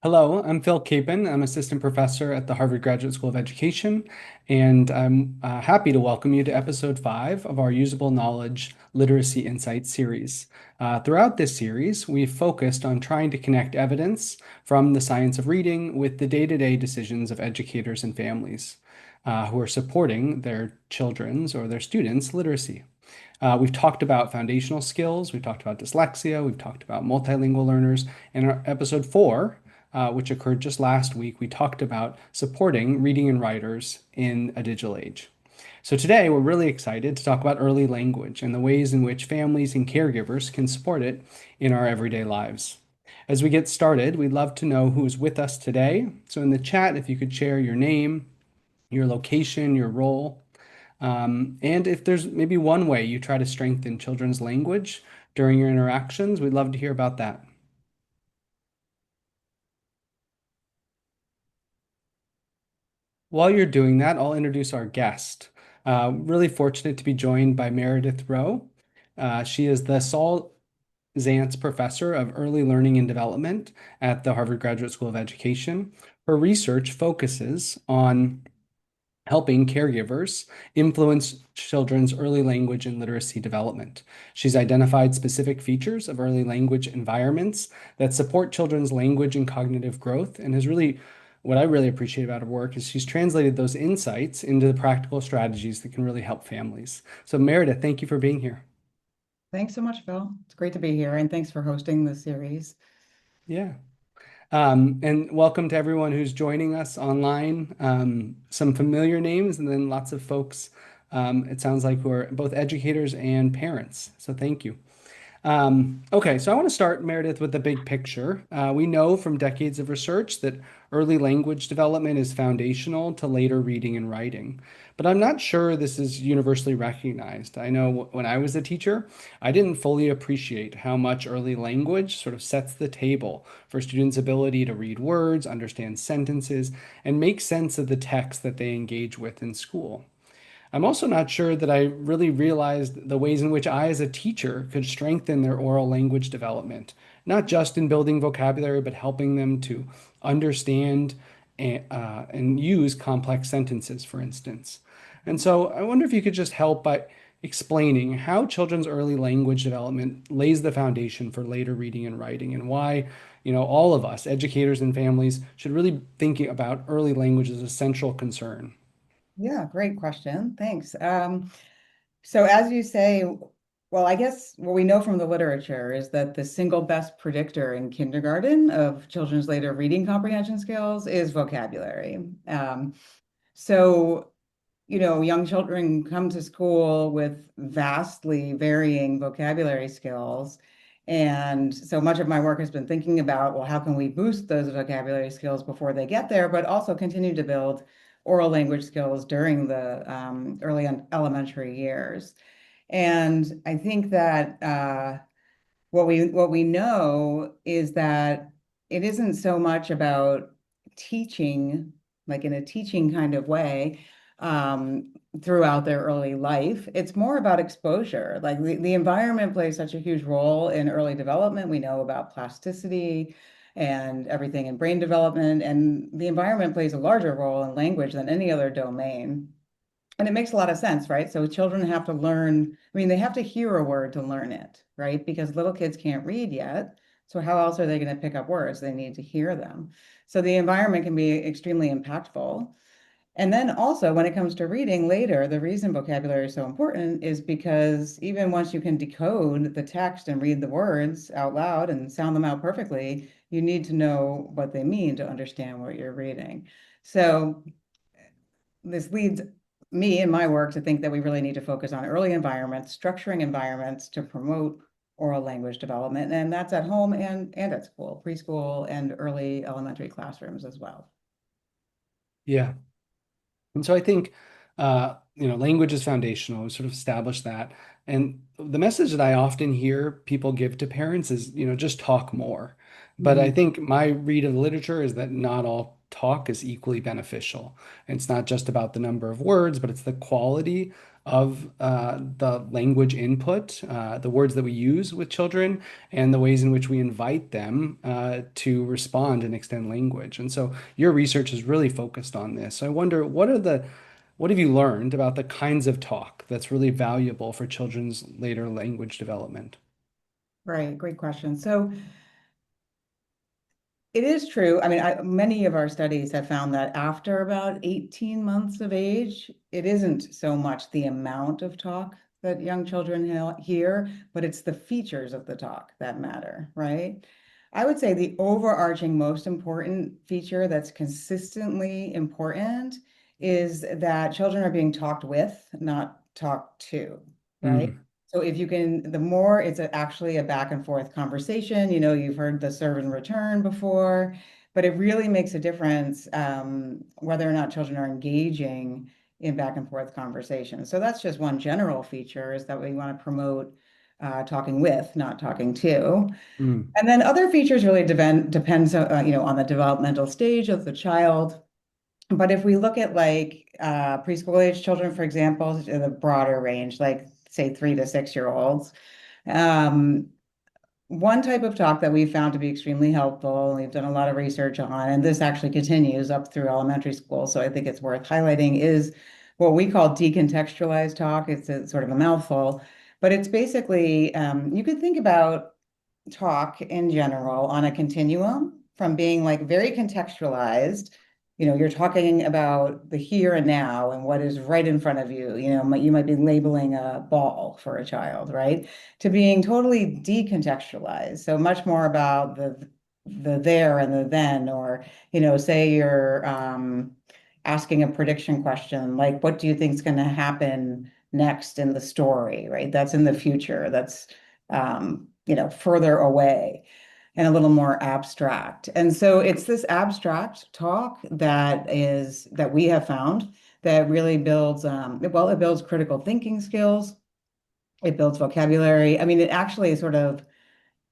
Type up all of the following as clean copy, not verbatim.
Hello, I'm Phil Capin. I'm assistant professor at the Harvard Graduate School of Education, and I'm happy to welcome you to episode 5 of our Usable Knowledge Literacy Insights series. Throughout this series, we've focused on trying to connect evidence from the science of reading with the day-to-day decisions of educators and families who are supporting their children's or their students' literacy. We've talked about foundational skills, we've talked about dyslexia, we've talked about multilingual learners. In our episode 4, which occurred just last week, we talked about supporting reading and writers in a digital age. So today, we're really excited to talk about early language and the ways in which families and caregivers can support it in our everyday lives. As we get started, we'd love to know who's with us today. So in the chat, if you could share your name, your location, your role, and if there's maybe one way you try to strengthen children's language during your interactions, we'd love to hear about that. While you're doing that, I'll introduce our guest. Really fortunate to be joined by Meredith Rowe. She is the Saul Zantz Professor of Early Learning and Development at the Harvard Graduate School of Education. Her research focuses on helping caregivers influence children's early language and literacy development. She's identified specific features of early language environments that support children's language and cognitive growth, and has really what I really appreciate about her work is she's translated those insights into the practical strategies that can really help families. So, Meredith, thank you for being here. Thanks so much, Phil. It's great to be here, and thanks for hosting the series. Yeah. And welcome to everyone who's joining us online. Some familiar names, and then lots of folks, it sounds like, who are both educators and parents. So thank you. Okay, so I want to start, Meredith, with the big picture. We know from decades of research that early language development is foundational to later reading and writing. But I'm not sure this is universally recognized. I know when I was a teacher, I didn't fully appreciate how much early language sort of sets the table for students' ability to read words, understand sentences, and make sense of the text that they engage with in school. I'm also not sure that I really realized the ways in which I, as a teacher, could strengthen their oral language development, not just in building vocabulary, but helping them to understand and use complex sentences, for instance. And so I wonder if you could just help by explaining how children's early language development lays the foundation for later reading and writing, and why, all of us, educators and families, should really think about early language as a central concern. Yeah, great question. Thanks. So as you say, well, I guess what we know from the literature is that the single best predictor in kindergarten of children's later reading comprehension skills is vocabulary. So, young children come to school with vastly varying vocabulary skills. And so much of my work has been thinking about, well, how can we boost those vocabulary skills before they get there, but also continue to build oral language skills during the early elementary years. And I think that what we know is that it isn't so much about teaching, like in a teaching kind of way, um, throughout their early life. It's more about exposure. Like the environment plays such a huge role in early development. We know about plasticity and everything in brain development, and the environment plays a larger role in language than any other domain. And it makes a lot of sense, right? So children have to learn, I mean, they have to hear a word to learn it, right? Because little kids can't read yet. So how else are they going to pick up words? They need to hear them. So the environment can be extremely impactful. And then also when it comes to reading later, the reason vocabulary is so important is because even once you can decode the text and read the words out loud and sound them out perfectly, you need to know what they mean to understand what you're reading. So this leads me in my work to think that we really need to focus on early environments, structuring environments to promote oral language development. And that's at home and at school, preschool and early elementary classrooms as well. Yeah. And so I think, language is foundational. We sort of established that. And the message that I often hear people give to parents is, just talk more. But I Mhm. think my read of the literature is that not all talk is equally beneficial. And it's not just about the number of words, but it's the quality of the language input, the words that we use with children, and the ways in which we invite them to respond and extend language. And so your research is really focused on this. So I wonder, what have you learned about the kinds of talk that's really valuable for children's later language development? Right, great question. So it is true. I mean, many of our studies have found that after about 18 months of age, it isn't so much the amount of talk that young children hear, but it's the features of the talk that matter, right? I would say the overarching most important feature that's consistently important is that children are being talked with, not talked to, right? Mm, So if you can, the more it's actually a back and forth conversation, you've heard the serve and return before, but it really makes a difference whether or not children are engaging in back and forth conversations. So that's just one general feature is that we want to promote talking with, not talking to. mm, And then other features really depends on the developmental stage of the child. But if we look at like preschool age children, for example, the broader range, like say 3 to 6 year olds, um, one type of talk that we found to be extremely helpful, and we've done a lot of research on, and this actually continues up through elementary school, so I think it's worth highlighting, is what we call decontextualized talk. It's a sort of a mouthful, but it's basically you could think about talk in general on a continuum from being like very contextualized. You're talking about the here and now and what is right in front of you. You might be labeling a ball for a child, right? To being totally decontextualized. So much more about the there and the then, or, say you're asking a prediction question, like what do you think is going to happen next in the story, right? That's in the future. That's further away and a little more abstract. And so it's this abstract talk that we have found that really builds, well, it builds critical thinking skills. It builds vocabulary. I mean, it actually is sort of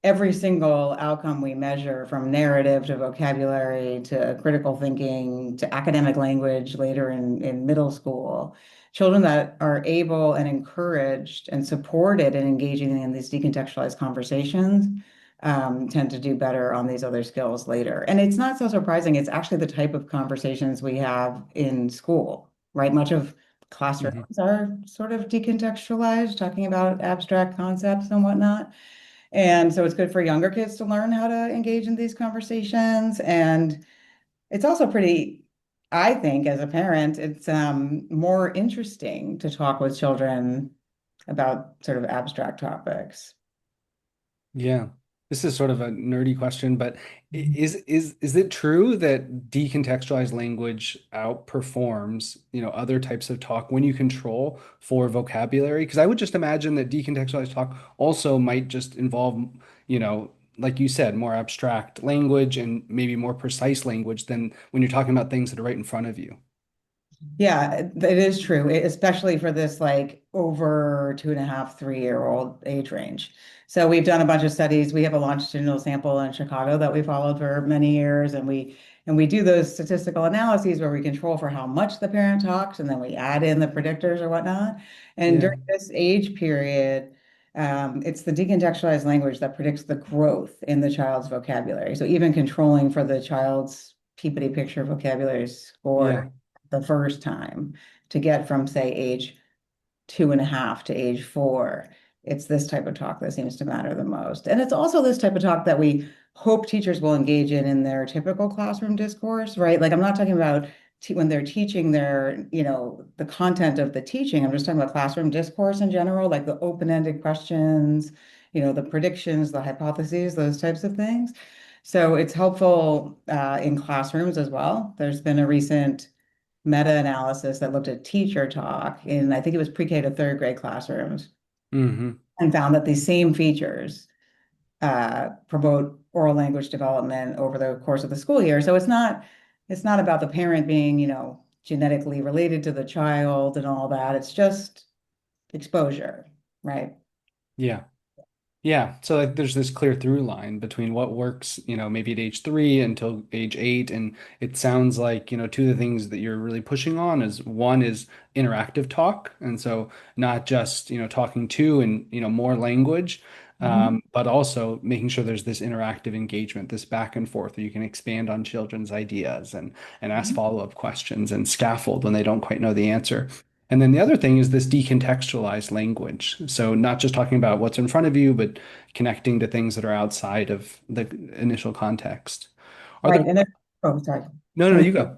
every single outcome we measure, from narrative to vocabulary to critical thinking to academic language later in middle school. Children that are able and encouraged and supported in engaging in these decontextualized conversations tend to do better on these other skills later. And it's not so surprising. It's actually the type of conversations we have in school, right? Much of mhm. classrooms are sort of decontextualized, talking about abstract concepts and whatnot. And so it's good for younger kids to learn how to engage in these conversations. And it's also pretty, I think, as a parent, it's more interesting to talk with children about sort of abstract topics. Yeah. This is sort of a nerdy question, but is it true that decontextualized language outperforms, other types of talk when you control for vocabulary? Because I would just imagine that decontextualized talk also might just involve, like you said, more abstract language and maybe more precise language than when you're talking about things that are right in front of you. Yeah, it is true, especially for this like over 2.5, 3 year old age range. So we've done a bunch of studies. We have a longitudinal sample in Chicago that we followed for many years, and we do those statistical analyses where we control for how much the parent talks, and then we add in the predictors or whatnot. And Yeah. during this age period, it's the decontextualized language that predicts the growth in the child's vocabulary. So even controlling for the child's peepity picture vocabulary score Yeah. the first time to get from, say, age 2.5 to age 4. It's this type of talk that seems to matter the most. And it's also this type of talk that we hope teachers will engage in their typical classroom discourse, right? Like I'm not talking about when they're teaching the content of the teaching. I'm just talking about classroom discourse in general, like the open-ended questions, the predictions, the hypotheses, those types of things. So it's helpful in classrooms as well. There's been a recent meta-analysis that looked at teacher talk in, I think it was pre-K to third grade classrooms, Hmm. and found that these same features promote oral language development over the course of the school year. So it's not about the parent being, genetically related to the child and all that. It's just exposure, right? Yeah. Yeah, so like there's this clear through line between what works, maybe at age 3 until age 8, and it sounds like, two of the things that you're really pushing on is one is interactive talk, and so not just, talking to and more language, Mhm. but also making sure there's this interactive engagement, this back and forth where you can expand on children's ideas and ask Mhm. follow-up questions and scaffold when they don't quite know the answer. And then the other thing is this decontextualized language. So not just talking about what's in front of you, but connecting to things that are outside of the initial context. Are Right. there, And then, oh, sorry. no, no, you go.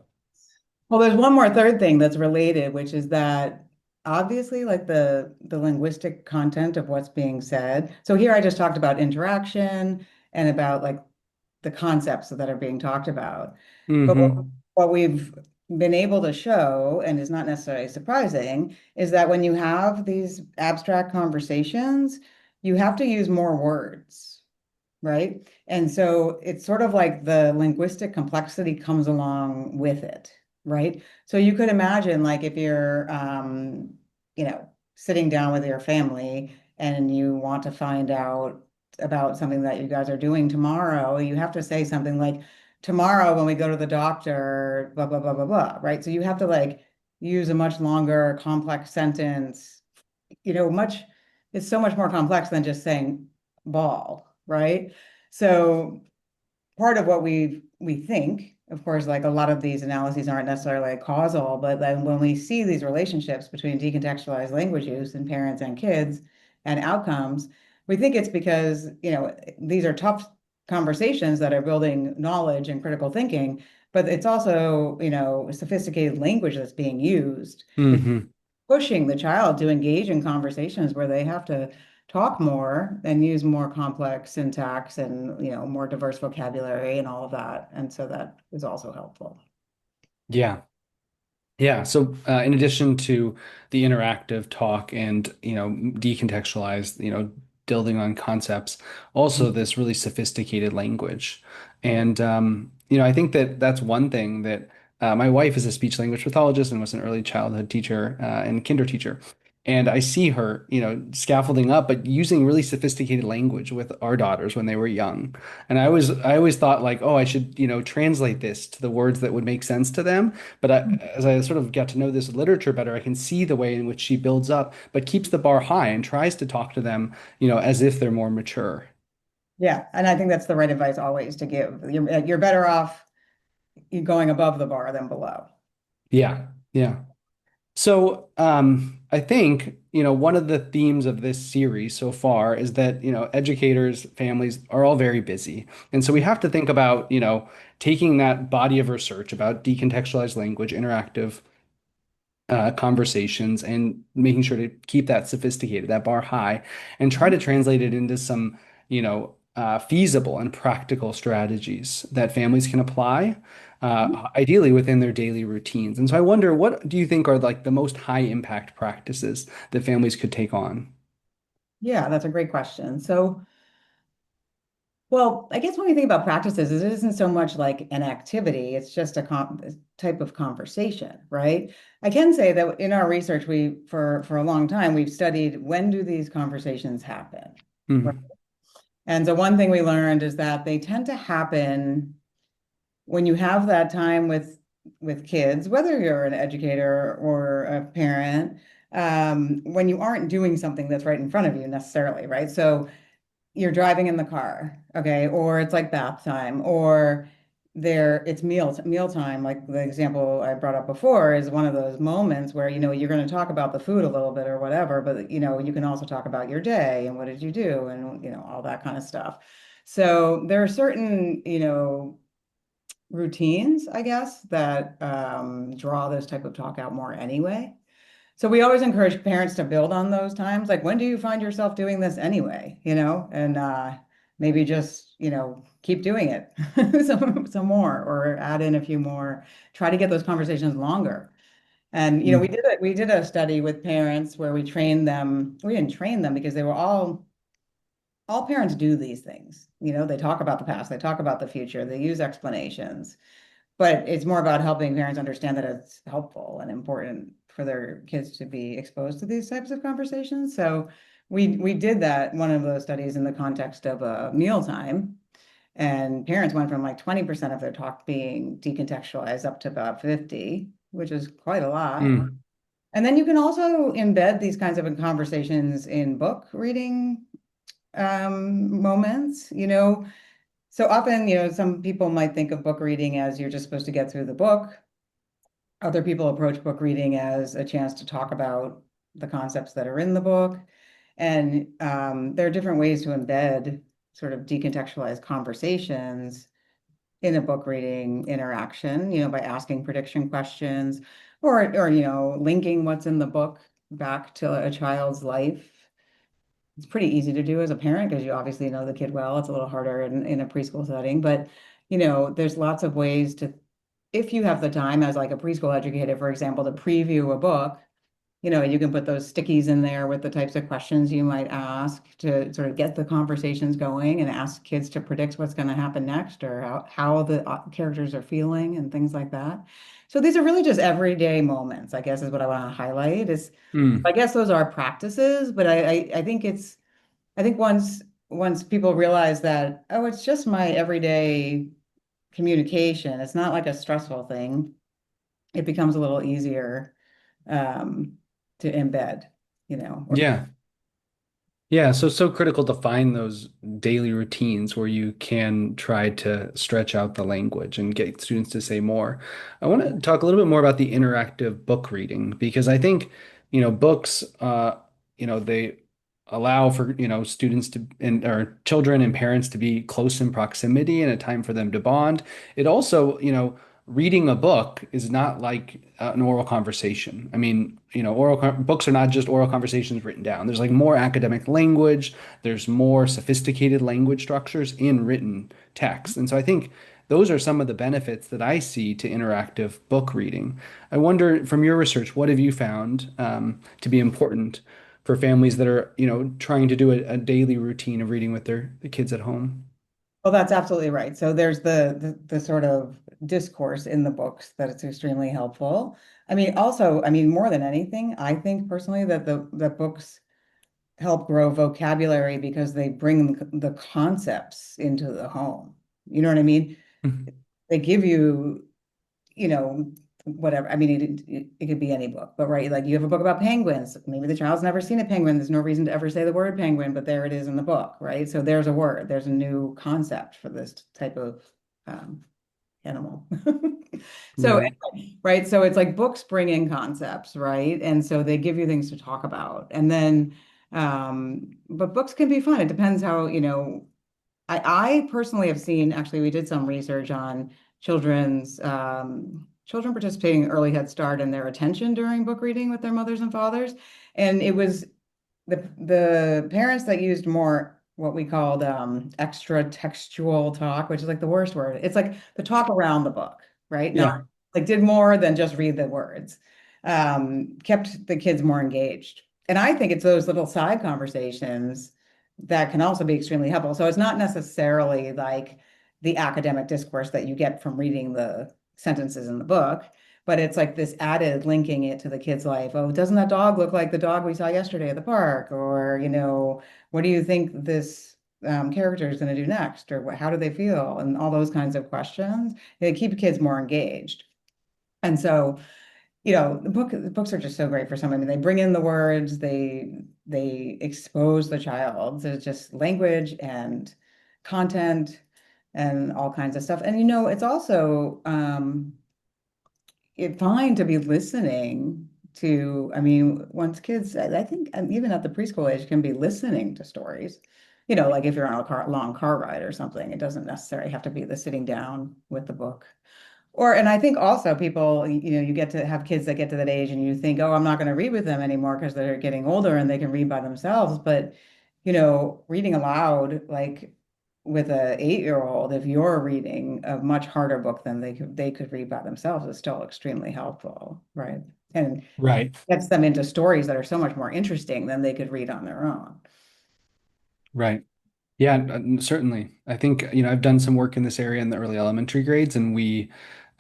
Well, there's one more third thing that's related, which is that obviously like the linguistic content of what's being said. So here I just talked about interaction and about like the concepts that are being talked about. But Hmm. what we've been able to show, and is not necessarily surprising, is that when you have these abstract conversations, you have to use more words, right? And so it's sort of like the linguistic complexity comes along with it, right? So you could imagine like if you're sitting down with your family and you want to find out about something that you guys are doing tomorrow, you have to say something like, tomorrow when we go to the doctor, blah, blah, blah, blah, blah, right? So you have to like use a much longer, complex sentence, much, it's so much more complex than just saying ball, right? So part of what we think, of course, like a lot of these analyses aren't necessarily like causal, but then when we see these relationships between decontextualized language use in parents and kids and outcomes, we think it's because, these are tough conversations that are building knowledge and critical thinking, but it's also, sophisticated language that's being used, which is Hmm. pushing the child to engage in conversations where they have to talk more and use more complex syntax and more diverse vocabulary and all of that. And so that is also helpful. Yeah. Yeah. So, in addition to the interactive talk and, decontextualized, building on concepts, also this really sophisticated language. And, I think that that's one thing that my wife is a speech language pathologist and was an early childhood teacher and kinder teacher. And I see her, scaffolding up, but using really sophisticated language with our daughters when they were young. And I always thought like, oh, I should, translate this to the words that would make sense to them. But as I sort of get to know this literature better, I can see the way in which she builds up, but keeps the bar high and tries to talk to them, as if they're more mature. Yeah, and I think that's the right advice always to give. You're better off going above the bar than below. Yeah, yeah. So, I think, one of the themes of this series so far is that, educators, families are all very busy. And so we have to think about, taking that body of research about decontextualized language, interactive conversations and making sure to keep that sophisticated, that bar high, and try to translate it into some, feasible and practical strategies that families can apply, ideally within their daily routines. And so I wonder, what do you think are like the most high impact practices that families could take on? Yeah, that's a great question. So, well, I guess when we think about practices, it isn't so much like an activity, it's just a type of conversation, right? I can say that in our research, for a long time, we've studied when do these conversations happen, right? Hmm. And so one thing we learned is that they tend to happen when you have that time with kids, whether you're an educator or a parent, when you aren't doing something that's right in front of you necessarily, right? So you're driving in the car, okay, or it's like bath time, or it's meal time. Like the example I brought up before is one of those moments where you're going to talk about the food a little bit or whatever, but you can also talk about your day and what did you do and all that kind of stuff. So there are certain routines, I guess, that draw this type of talk out more anyway. So we always encourage parents to build on those times. Like, when do you find yourself doing this anyway? And maybe just, keep doing it some more or add in a few more. Try to get those conversations longer. And, we did a study with parents where we trained them. We didn't train them because they were all parents do these things. They talk about the past, they talk about the future, they use explanations, but it's more about helping parents understand that it's helpful and important for their kids to be exposed to these types of conversations. So we did that, one of those studies in the context of a mealtime. And parents went from like 20% of their talk being decontextualized up to about 50, which is quite a lot. Mm, And then you can also embed these kinds of conversations in book reading moments, So often, some people might think of book reading as you're just supposed to get through the book. Other people approach book reading as a chance to talk about the concepts that are in the book. And there are different ways to embed sort of decontextualized conversations in a book reading interaction, by asking prediction questions or linking what's in the book back to a child's life. It's pretty easy to do as a parent because you obviously know the kid well. It's a little harder in a preschool setting, but there's lots of ways to, if you have the time as like a preschool educator, for example, to preview a book, you can put those stickies in there with the types of questions you might ask to sort of get the conversations going and ask kids to predict what's going to happen next or how the characters are feeling and things like that. So these are really just everyday moments, I guess, is what I want to highlight is I mm. guess those are practices, but I think I think once people realize that, oh, it's just my everyday communication, it's not like a stressful thing, it becomes a little easier um, to embed, or Yeah. Yeah, so so critical to find those daily routines where you can try to stretch out the language and get students to say more. I want to talk a little bit more about the interactive book reading because I think, books, they allow for, students to and or children and parents to be close in proximity and a time for them to bond. It also, reading a book is not like an oral conversation. I mean, books are not just oral conversations written down. There's like more academic language, there's more sophisticated language structures in written text. And so I think those are some of the benefits that I see to interactive book reading. I wonder, from your research, what have you found to be important for families that are, trying to do a daily routine of reading with their kids at home? well, that's absolutely right. So there's the sort of discourse in the books that it's extremely helpful. I mean, more than anything, I think personally that the books help grow vocabulary because they bring the concepts into the home. You know what I mean? They give you, you know, whatever. I mean, it could be any book, but right, like you have a book about penguins. Maybe the child's never seen a penguin. There's no reason to ever say the word penguin, but there it is in the book, right? So there's a word, there's a new concept for this type of um, animal. So, Right. right, so it's like books bring in concepts, right? And so they give you things to talk about. And then, but books can be fun. It depends how, I personally have seen, actually, we did some research on children participating in early Head Start and their attention during book reading with their mothers and fathers. And it was the parents that used more what we called extra textual talk, which is like the worst word. It's like the talk around the book, right? Not Yeah. like did more than just read the words. Kept the kids more engaged. And I think it's those little side conversations that can also be extremely helpful. So it's not necessarily like the academic discourse that you get from reading the sentences in the book, but it's like this added linking it to the kid's life. Oh, doesn't that dog look like the dog we saw yesterday at the park? Or, what do you think this character is going to do next? Or how do they feel? And all those kinds of questions. They keep kids more engaged. And so, the books are just so great for some. I mean, they bring in the words, they expose the child to just language and content and all kinds of stuff. And it's also it's fine to be listening to, I mean, once kids, I think even at the preschool age, can be listening to stories. Like if you're on a long car ride or something, it doesn't necessarily have to be the sitting down with the book. And I think also people, you get to have kids that get to that age and you think, oh, I'm not going to read with them anymore because they're getting older and they can read by themselves. But, reading aloud, like with a 8-year-old, if you're reading a much harder book than they could read by themselves, is still extremely helpful, right? And Right. gets them into stories that are so much more interesting than they could read on their own. Right. Yeah, certainly. I think, I've done some work in this area in the early elementary grades, and we,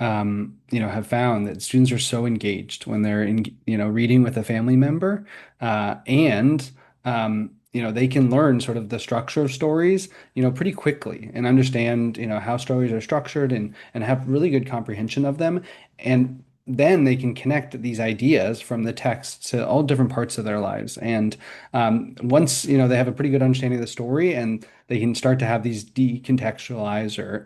have found that students are so engaged when they're reading with a family member. And, they can learn sort of the structure of stories, pretty quickly and understand, how stories are structured and have really good comprehension of them. And then they can connect these ideas from the text to all different parts of their lives. And once, they have a pretty good understanding of the story and they can start to have these decontextualized or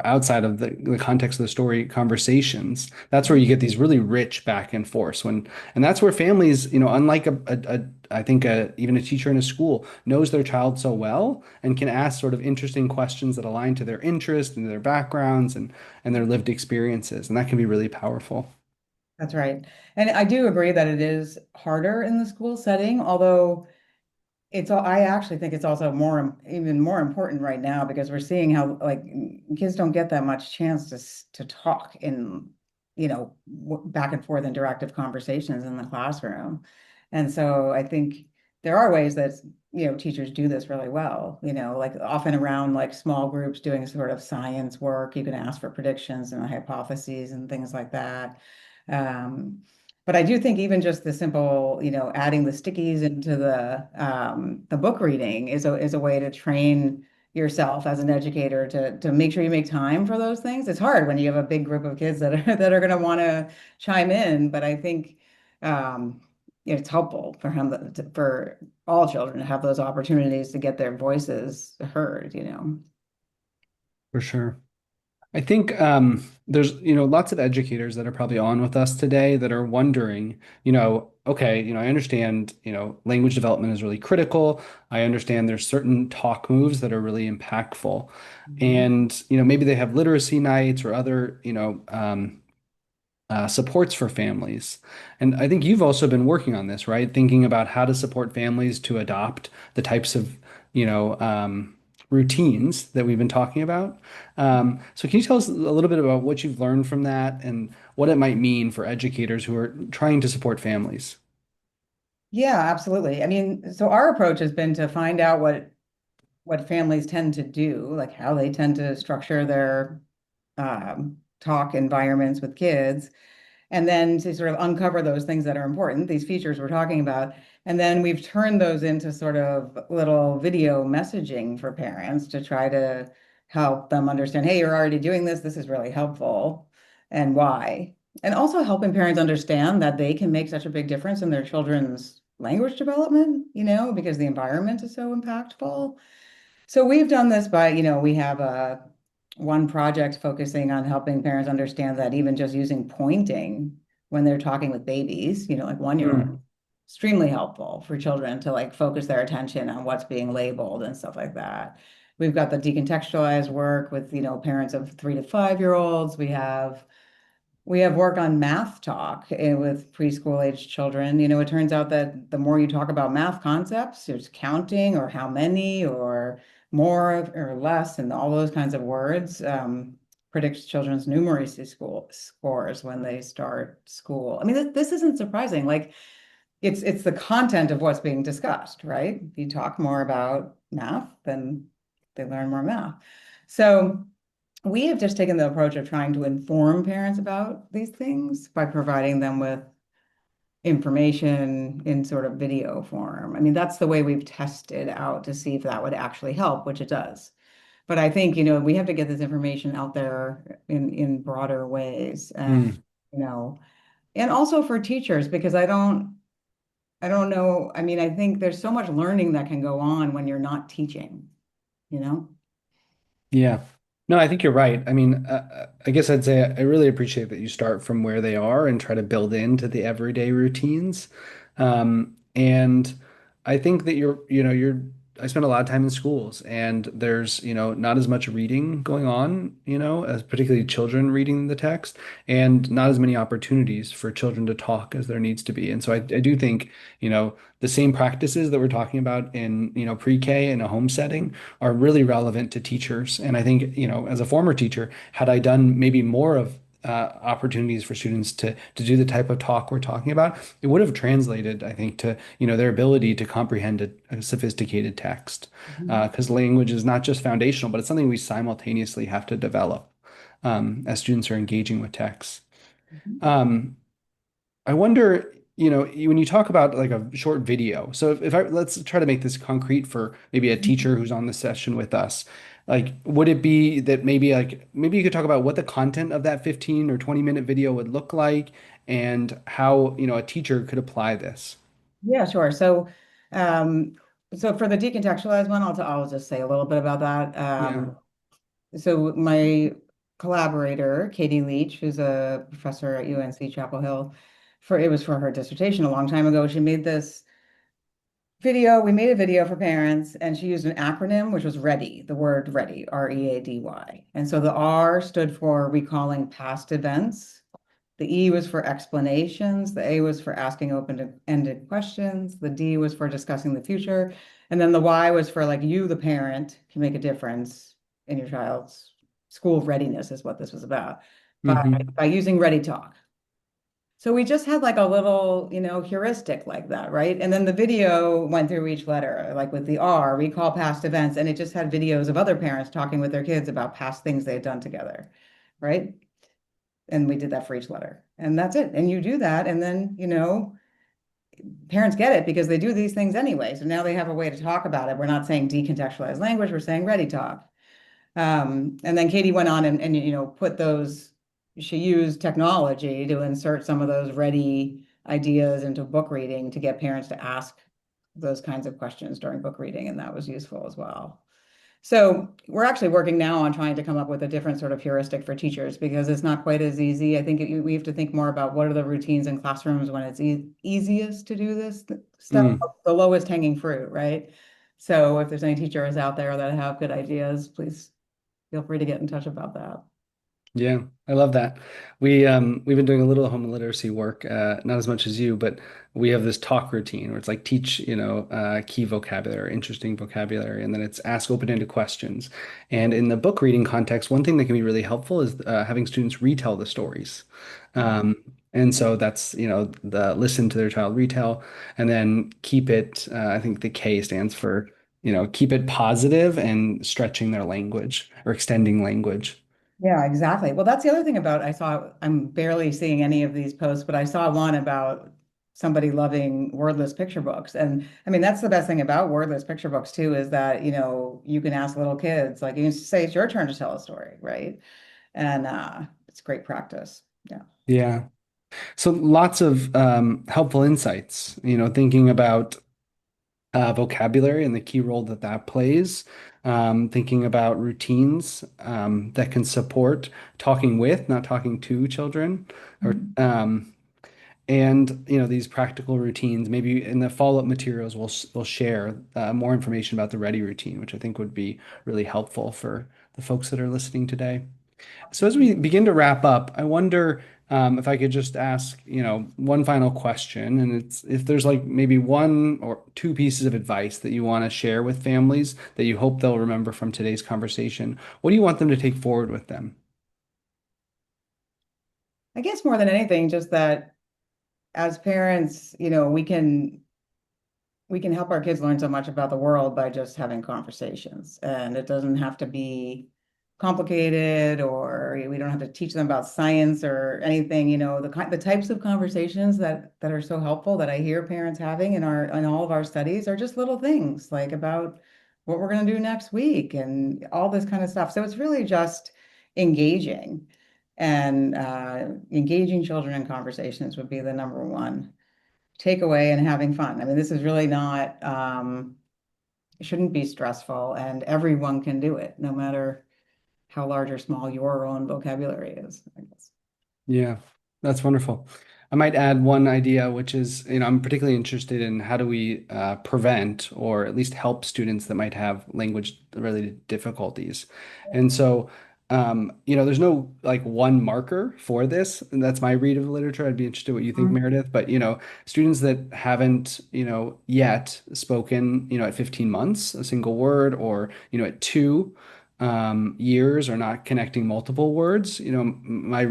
outside of the context of the story conversations, that's where you get these really rich back and forth and that's where families, unlike I think even a teacher in a school knows their child so well and can ask sort of interesting questions that align to their interest and their backgrounds and their lived experiences. And that can be really powerful. That's right. And I do agree that it is harder in the school setting, although I actually think it's also even more important right now because we're seeing how like kids don't get that much chance to talk in, back and forth interactive conversations in the classroom. And so I think there are ways that, teachers do this really well, like often around like small groups doing sort of science work, you can ask for predictions and hypotheses and things like that. Um, but I do think even just the simple, adding the stickies into the book reading is a way to train yourself as an educator to make sure you make time for those things. It's hard when you have a big group of kids that are that are going to want to chime in, but I think um, it's helpful for for all children to have those opportunities to get their voices heard. For sure. I think there's lots of educators that are probably on with us today that are wondering, okay, I understand, language development is really critical. I understand there's certain talk moves that are really impactful. Mhm. And, maybe they have literacy nights or other, supports for families. And I think you've also been working on this, right? Thinking about how to support families to adopt the types of, routines that we've been talking about. So can you tell us a little bit about what you've learned from that and what it might mean for educators who are trying to support families? Yeah, absolutely. I mean, so our approach has been to find out what families tend to do, like how they tend to structure their talk environments with kids, and then to sort of uncover those things that are important, these features we're talking about. And then we've turned those into sort of little video messaging for parents to try to help them understand, hey, you're already doing this. This is really helpful and why. And also helping parents understand that they can make such a big difference in their children's language development, because the environment is so impactful. So we've done this by, we have a one project focusing on helping parents understand that even just using pointing when they're talking with babies, like 1-year-old, Mm, extremely helpful for children to like focus their attention on what's being labeled and stuff like that. We've got the decontextualized work with, parents of 3 to 5-year-olds. We have work on math talk with preschool age children. It turns out that the more you talk about math concepts, there's counting or how many or more or less and all those kinds of words predicts children's numeracy school scores when they start school. I mean, this isn't surprising. Like it's the content of what's being discussed, right? If you talk more about math, then they learn more math. So we have just taken the approach of trying to inform parents about these things by providing them with information in sort of video form. I mean, that's the way we've tested out to see if that would actually help, which it does. But I think, we have to get this information out there in broader ways and, mm. you know, and also for teachers, because I don't know. I mean, I think there's so much learning that can go on when you're not teaching, you know? Yeah. No, I think you're right. I mean, I guess I'd say I really appreciate that you start from where they are and try to build into the everyday routines. And I think that I spend a lot of time in schools and there's, not as much reading going on, as particularly children reading the text and not as many opportunities for children to talk as there needs to be. And so I do think, the same practices that we're talking about in, pre-K in a home setting are really relevant to teachers. And I think, as a former teacher, had I done maybe more of opportunities for students to do the type of talk we're talking about, it would have translated, I think, to their ability to comprehend a sophisticated text. Mhm. Because language is not just foundational, but it's something we simultaneously have to develop as students are engaging with text. Mhm. Um, I wonder. when you talk about like a short video, so if I let's try to make this concrete for maybe a teacher who's on the session with us. Like, would it be that maybe you could talk about what the content of that 15 or 20-minute video would look like and how, a teacher could apply this? Yeah, sure. Um, so for the decontextualized one, I'll just say a little bit about that. Yeah. So my collaborator, Katie Leach, who's a professor at UNC Chapel Hill, it was for her dissertation a long time ago. She made this video. We made a video for parents, and she used an acronym, which was READY, the word READY, READY. And so the R stood for recalling past events. The E was for explanations. The A was for asking open-ended questions. The D was for discussing the future. And then the Y was for like you, the parent, can make a difference in your child's school readiness, is what this was about, by, Hmm. by using Ready Talk. So we just had like a little, heuristic like that, right? And then the video went through each letter, like with the R, recall past events, and it just had videos of other parents talking with their kids about past things they had done together, right? And we did that for each letter. And that's it. And you do that, and then, parents get it because they do these things anyway. So now they have a way to talk about it. We're not saying decontextualized language, we're saying ready talk. And then Katie went on and put those, she used technology to insert some of those ready ideas into book reading to get parents to ask those kinds of questions during book reading. And that was useful as well. So we're actually working now on trying to come up with a different sort of heuristic for teachers because it's not quite as easy. I think we have to think more about what are the routines in classrooms when it's easiest to do this stuff, Mm. the lowest hanging fruit, right? So if there's any teachers out there that have good ideas, please feel free to get in touch about that. Yeah, I love that. We've been doing a little home literacy work, not as much as you, but we have this talk routine where it's like teach, key vocabulary, interesting vocabulary, and then it's ask open-ended questions. And in the book reading context, one thing that can be really helpful is having students retell the stories. Um, and so that's, the listen to their child retell, and then keep it. I think the K stands for, keep it positive and stretching their language or extending language. Yeah, exactly. Well, that's the other thing about I'm barely seeing any of these posts, but I saw one about somebody loving wordless picture books. And I mean, that's the best thing about wordless picture books too, is that, you can ask little kids, like you can say it's your turn to tell a story, right? And it's great practice. Yeah. Yeah. So lots of helpful insights, thinking about vocabulary and the key role that that plays, thinking about routines that can support talking with, not talking to children, or Mhm. and these practical routines. Maybe in the follow-up materials, we'll share more information about the Ready routine, which I think would be really helpful for the folks that are listening today. So as we begin to wrap up, I wonder if I could just ask, one final question, and it's if there's like maybe one or two pieces of advice that you want to share with families that you hope they'll remember from today's conversation, what do you want them to take forward with them? I guess more than anything, just that as parents, we can help our kids learn so much about the world by just having conversations. And it doesn't have to be complicated, or we don't have to teach them about science or anything, the types of conversations that are so helpful that I hear parents having in all of our studies are just little things like about what we're going to do next week and all this kind of stuff. So it's really just engaging and engaging children in conversations would be the number one takeaway, and having fun. I mean, this is really not, it shouldn't be stressful, and everyone can do it, no matter how large or small your own vocabulary is, I guess. Yeah, that's wonderful. I might add one idea, which is, I'm particularly interested in how do we prevent or at least help students that might have language related difficulties. And so, there's no like one marker for this. And that's my read of the literature. I'd be interested what you think, Mhm. Meredith. But, students that haven't, yet spoken, at 15 months, a single word, or, at 2 years or not connecting multiple words. My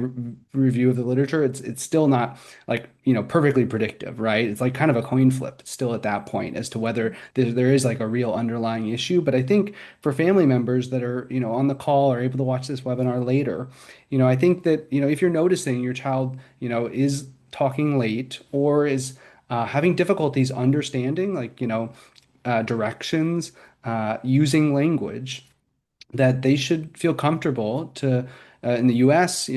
review of the literature, it's still not like, perfectly predictive, right? It's like kind of a coin flip still at that point as to whether there is like a real underlying issue. But I think for family members that are, on the call or able to watch this webinar later, I think that, if you're noticing your child, is talking late or is having difficulties understanding, like, directions, using language, that they should feel comfortable to, in the US,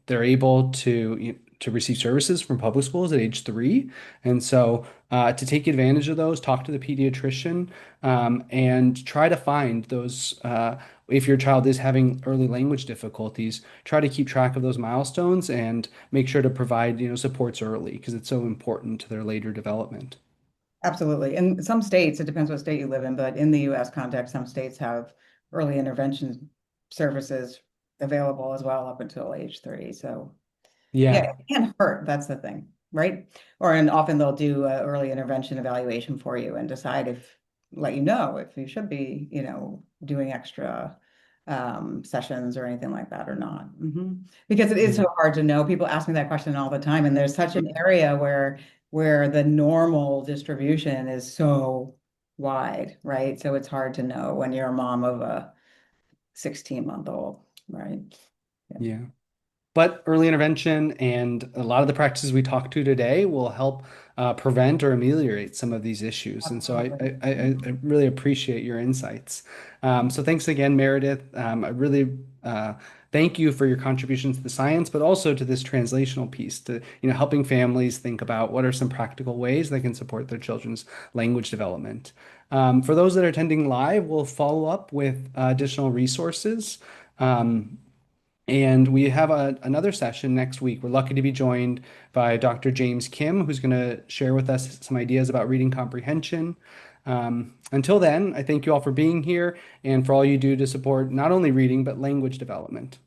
they're able to receive services from public schools at age 3. And so to take advantage of those, talk to the pediatrician, and try to find those, if your child is having early language difficulties, try to keep track of those milestones and make sure to provide, supports early because it's so important to their later development. Absolutely. In some states, it depends what state you live in, but in the US context, some states have early intervention services available as well up until age 3. So yeah, Yeah. it can't hurt. That's the thing, right? Or and often they'll do a early intervention evaluation for you and decide if let you know if you should be, doing extra sessions or anything like that or not. Because it is Yeah. so hard to know. People ask me that question all the time, and there's such an area where the normal distribution is so wide, right? So it's hard to know when you're a mom of a 16-month-old, right? Yeah, Yeah. But early intervention and a lot of the practices we talked to today will help prevent or ameliorate some of these issues. And so I, absolutely. I, I I really appreciate your insights. So thanks again, Meredith. I really thank you for your contributions to the science, but also to this translational piece, to helping families think about what are some practical ways they can support their children's language development. For those that are attending live, we'll follow up with additional resources. Um, and we have another session next week. We're lucky to be joined by Dr. James Kim, who's going to share with us some ideas about reading comprehension. Until then, I thank you all for being here and for all you do to support not only reading, but language development.